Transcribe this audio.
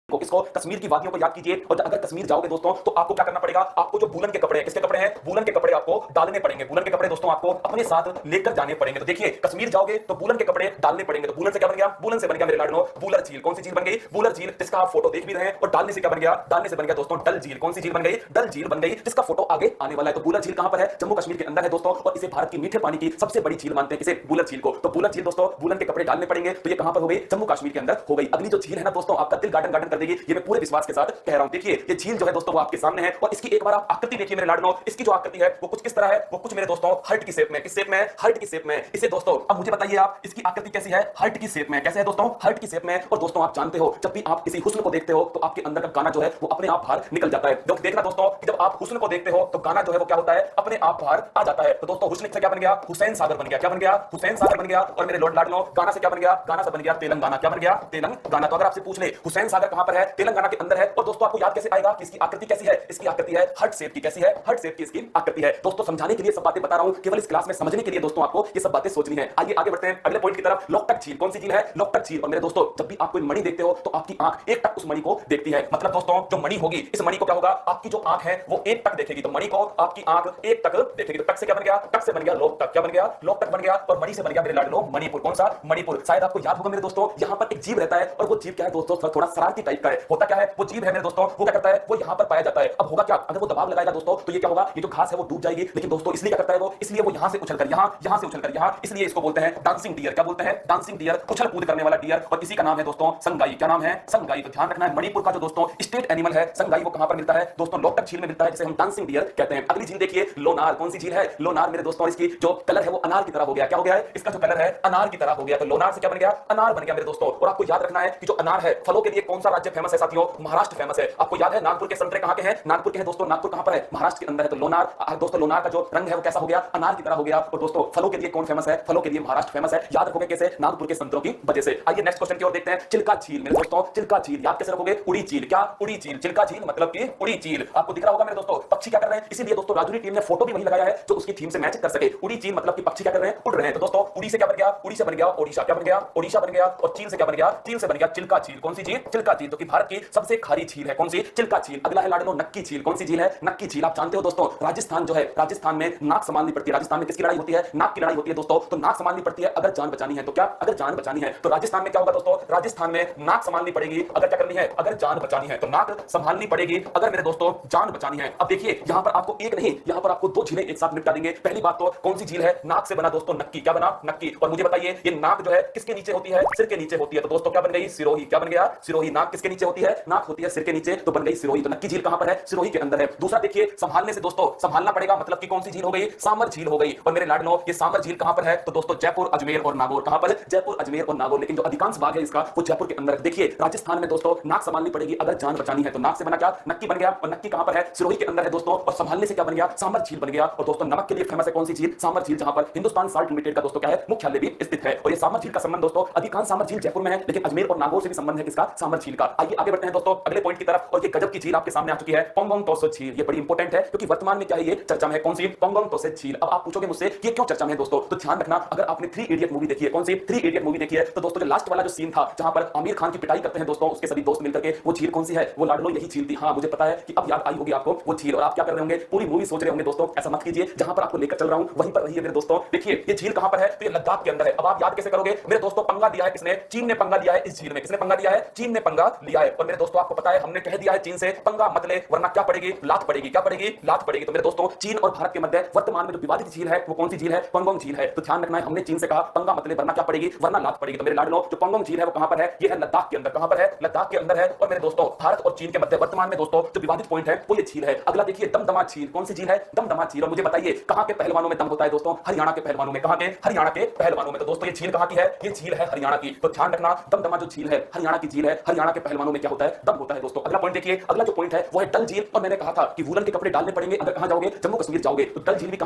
इसको कश्मीर की वादियों को याद कीजिए। और अगर कश्मीर जाओगे दोस्तों तो आपको क्या करना पड़ेगा, आपको जो वूलन के कपड़े हैं, किसके कपड़े हैं, वूलन के कपड़े आपको डालने पड़ेंगे। वूलन के कपड़े दोस्तों आपको अपने साथ लेकर जाने पड़ेंगे। तो देखिए कश्मीर जाओगे तो वूलन के कपड़े डालने पड़ेंगे। तो वूलन से क्या बन गया, वूलन से बन गया मेरे लाडनो वूलर झील। कौन सी झील बन गई, वूलर झील, जिसका आप फोटो देख भी रहे हैं। और डालने से क्या बन गया, डालने से बन गया दोस्तों डल झील। कौन सी झील बन गई, डल झील बन गई, जिसका फोटो आगे आने वाला है। तो वूलर झील कहां पर है, जम्मू कश्मीर के अंदर है दोस्तों। और इसे भारत की मीठे पानी की सबसे बड़ी झील मानते हैं, किसे, वूलर झील को। तो वूलर झील दोस्तों, वूलन के कपड़े डालने पड़ेंगे। तो ये कहां पर हो गई, जम्मू कश्मीर के अंदर हो गई। अगली जो झील है ना दोस्तों, आपका दिल गार्डन गार्डन कर देगी, ये मैं पूरे विश्वास के साथ कह रहा हूं। देखिए ये झील जो है दोस्तों वो आपके सामने है। और इसकी एक बार आप आकृति देखिए मेरे लाडनो, इसकी जो आकृति है वो कुछ किस तरह है, वो कुछ मेरे दोस्तों हार्ट की शेप में। किस शेप में, हार्ट की शेप में। इसे दोस्तों अब मुझे बताइए आप, इसकी आकृति कैसी है, हार्ट की शेप में। कैसे है दोस्तों, हार्ट की शेप में। और दोस्तों आप जानते हो जब भी आप किसी हुस्न को देखते हो तो आपके अंदर का गाना जो है वो अपने आप बाहर निकल जाता है। जब देखना दोस्तों कि जब आप हुस्न को देखते हो तो गाना जो है वो क्या होता है, अपने आप बाहर आ जाता है। तो दोस्तों हुस्न से क्या बन गया, हुसैन सागर बन गया। क्या बन गया, हुसैन सागर बन गया। और मेरे लॉर्ड लाडनो गाना से क्या बन गया, गाना से बन गया तेलंगाना। क्या बन गया, तेलंगाना। तो अगर आपसे पूछ ले हुसैन सागर कहां पर है, तेलंगाना के अंदर है। और दोस्तों आपको याद कैसे आएगा कि इसकी आकृति कैसी है, इसकी आकृति है हार्ट शेप की। कैसी है, हार्ट शेप की इसकी आकृति है। दोस्तों समझाने के लिए सब बातें बता रहा हूं, केवल इस क्लास में समझने के लिए दोस्तों आपको ये सब बातें सोचनी है। आइए आगे बढ़ते हैं अगले पॉइंट की तरफ। लोकटक झील। कौन सी झील है, लोकटक झील। और मेरे दोस्तों जब भी आप कोई मणि देखते हो तो आपकी आंख एक टक उस मणि को देखती है। मतलब दोस्तों जो मणि होगी, इस मणि को क्या होगा, आपकी जो आंख है वो एक टक देखेगी। तो मणि को आपकी आंख एक टक देखेगी। तो टक से क्या बन गया, टक से बन गया लोकटक। क्या बन गया, लोकटक बन गया। और मणि से बन गया मेरे लाडलो मणिपुर। कौन सा, मणिपुर। शायद आपको याद होगा मेरे दोस्तों, यहां पर एक जीव रहता है। और वो जीव क्या है दोस्तों, थोड़ा शरारती टाइप का है। होता क्या है, वो जीव है मेरे दोस्तों, वो क्या करता है, वो यहां पर पाया जाता है। अब होगा क्या, अगर वो दबाव लगाएगा दोस्तों तो ये क्या होगा, ये जो घास है वो डूब जाएगी। लेकिन दोस्तों इसलिए क्या करता है वो, इसलिए वो यहां से उछलकर यहां से उछलकर यहां, इसलिए इसको बोलते हैं डांसिंग डियर। क्या बोलते हैं, डांसिंग डियर, उछल कूद करने वाला डियर। और इसी का नाम है दोस्तों संगाई। क्या नाम है, संगाई। तो ध्यान रखना है मणिपुर का जो दोस्तों स्टेट एनिमल है संगाई, वो कहां पर मिलता है दोस्तों, लोकटक झील में मिलता है, जिसे हम डांसिंग डियर कहते हैं। अगली झील देखिए लोनार। कौन सी झील है, लोनार मेरे दोस्तों। इसकी जो कलर है वो अनार की तरह हो गया। क्या हो गया है, इसका जो कलर है अनार की तरह हो गया। तो लोनार से क्या बन गया, अनार बन गया मेरे दोस्तों। और आपको याद रखना है कि जो अनार है, फलों के लिए कौन सा राज्य फेमस है साथियों, महाराष्ट्र फेमस है। आपको याद है नागपुर के संतरे कहां के हैं, नागपुर के हैं दोस्तों। नागपुर कहां पर है, महाराष्ट्र के अंदर है। तो लोनार दोस्तों, लोनार का जो रंग है वो कैसा हो गया, अनार की तरह हो गया। और दोस्तों फलों के लिए कौन फेमस है, फलों के लिए महाराष्ट्र फेमस है। याद रखोगे कैसे, नागपुर के संतरों की वजह से। आइए नेक्स्ट क्वेश्चन की ओर देखते हैं। चिल्का झील मेरे दोस्तों, चिल्का झील याद कैसे रखोगे, उड़ी झील। क्या, उड़ी झील। चिल्का झील मतलब कि उड़ी झील। आपको दिख रहा होगा मेरे दोस्तों पक्षी क्या कर रहे हैं, इसीलिए दोस्तों राजूरी टीम ने फोटो भी वही लगाया है जो उसकी थीम से मैच कर सके। उड़ी झील मतलब कि पक्षी क्या कर रहे हैं, उड़ रहे हैं। तो दोस्तों उड़ी से क्या बन गया, उड़ी से बन गया ओडिशा। क्या बन गया, ओडिशा बन गया। और चीन से क्या बन गया, चीन से बन गया चिल्का झील। कौन सी झील, चिल्का झील, जो कि भारत की सबसे खारी झील है। कौन सी, चिल्का झील। अगला है लाडनो नक्की झील। कौन सी झील है, नक्की झील। आप जानते हो दोस्तों राजस्थान जो है, राजस्थान में नाक संभालनी पड़ती है। राजस्थान में किसकी लड़ाई होती है, नाक की लड़ाई होती है दोस्तों। तो नाक संभालनी पड़ती है अगर जान बचानी है। तो क्या, अगर जान बचानी है तो राजस्थान में क्या होगा दोस्तों, राजस्थान में नाक संभालनी पड़ेगी अगर क्या करनी है, अगर जान बचानी है। तो नाक संभालनी पड़ेगी अगर मेरे दोस्तों जान बचानी है। अब देखिए यहां पर आपको एक नहीं, यहां पर आपको दो झीलें एक साथ निपटा देंगे। पहली बात तो कौन सी झील है, नाक से बना दोस्तों नक्की। क्या बना, नक्की। और मुझे बताइए ये नाक जो है किसके नीचे होती है, सिर के नीचे होती है। तो दोस्तों क्या बन गई, सिरोही। क्या बन गया, सिरोही। नाक किसके नीचे होती है, नाक होती है सिर के नीचे, तो बन गई सिरोही। तो नक्की झील कहां पर है, सिरोही के अंदर है। दूसरा देखिए संभालने से दोस्तों, संभालना पड़ेगा मतलब कि कौन सी झील हो गई, सामर झील हो गई। और मेरे लाडनो ये सामर झील कहां पर है, तो दोस्तों जयपुर, अजमेर और नागौर। कहां पर, जयपुर, अजमेर और नागौर। लेकिन जो अधिकांश भाग है इसका वो जयपुर के अंदर। देखिए राजस्थान में दोस्तों नाक संभालनी पड़ेगी अगर जान बचानी है। तो नाक से बना क्या, नक्की बन गया। और नक्की कहां पर है, सिरोही के अंदर है दोस्तों। और संभालने से क्या बन गया, सामर झील बन गया। और दोस्तों नमक के लिए फेमस है कौन सी झील, सामर झील, जहां पर हिंदुस्तान साल्ट लिमिटेड का दोस्तों क्या है, मुख्यालय भी स्थित है। और ये सामर झील का संबंध दोस्तों, अधिकांश सामर झील जयपुर में है, लेकिन अजमेर और नागौर से भी संबंध है किसका, सामर झील का। आइए आगे बढ़ते हैं दोस्तों अगले पॉइंट की तरफ। और ये गजब की झील आपके सामने आ चुकी है, पोंगोंग तोसो झील। ये बड़ी इंपॉर्टेंट है क्योंकि वर्तमान में क्या है, ये चर्चा में है। कौन सी, पोंगोंग तोसो झील। अब आप पूछोगे मुझसे ये क्यों चर्चा में है दोस्तों, तो ध्यान रखना अगर आपने थ्री इडियट मूवी देखी है, कौन सी, थ्री इडियट मूवी देखी है, तो दोस्तों जो लास्ट वाला जो सीन था जहां पर आमिर खान की पिटाई करते हैं दोस्तों उसके सभी दोस्त मिलकर के, वो झील कौन सी है, वो लाडलो यही झील थी। हाँ मुझे पता है कि अब याद आई होगी आपको वो झील। और आप क्या कर रहे होंगे, पूरी मूवी सोच रहे होंगे दोस्तों। ऐसा मत कीजिए, जहां पर आपको लेकर चल रहा हूं वहीं पर रहिए मेरे दोस्तों। देखिए ये झील कहां पर है, तो ये लद्दाख के अंदर है। अब आप याद कैसे करोगे मेरे दोस्तों, पंगा दिया है किसने, चीन ने पंगा लिया है इस झील में। किसने पंगा लिया है, चीन ने पंगा लिया है। और मेरे दोस्तों आपको पता है हमने कह दिया है चीन से पंगा मत ले, वरना क्या पड़ेगी, लात पड़ेगी। क्या पड़ेगी, लात पड़ेगी। तो मेरे दोस्तों चीन और भारत के मध्य वर्तमान में जो विवादित झील है वो कौन सी झील है, पोंगोंग झील है। तो ध्यान रखना है हमने चीन से कहा पंगा मत ले, वरना क्या पड़ेगी, वरना लात पड़ेगी। तो मेरे लाडलो जो पोंगोंग झील है वो कहां पर है, ये है लद्दाख के अंदर। कहां पर है, लद्दाख के अंदर है। और मेरे दोस्तों भारत और चीन के मध्य वर्तमान में दोस्तों जो विवादित पॉइंट है वो ये झील है। अगला देखिए दमदमा झील। कौन सी झील है, दमदमा झील। और मुझे बताइए कहां के पहलवानों में दम होता है दोस्तों, हरियाणा के पहलवानों में। कहां के, हरियाणा के पहलवानों में। तो दोस्तों ये झील कहां की है, ये झील है हरियाणा की। तो ध्यान रखना दमदमा जो झील है हरियाणा की झील है, हरियाणा के पहलवानों में क्या होता है, दम होता है दोस्तों। अगला पॉइंट देखिए, अगला जो पॉइंट है वो है डल झील। और मैंने कहा था कि वूलन के कपड़े डालने पड़ेंगे अगर कहां जाओगे, जम्मू कश्मीर जाओगे। तो डल झील भी कहां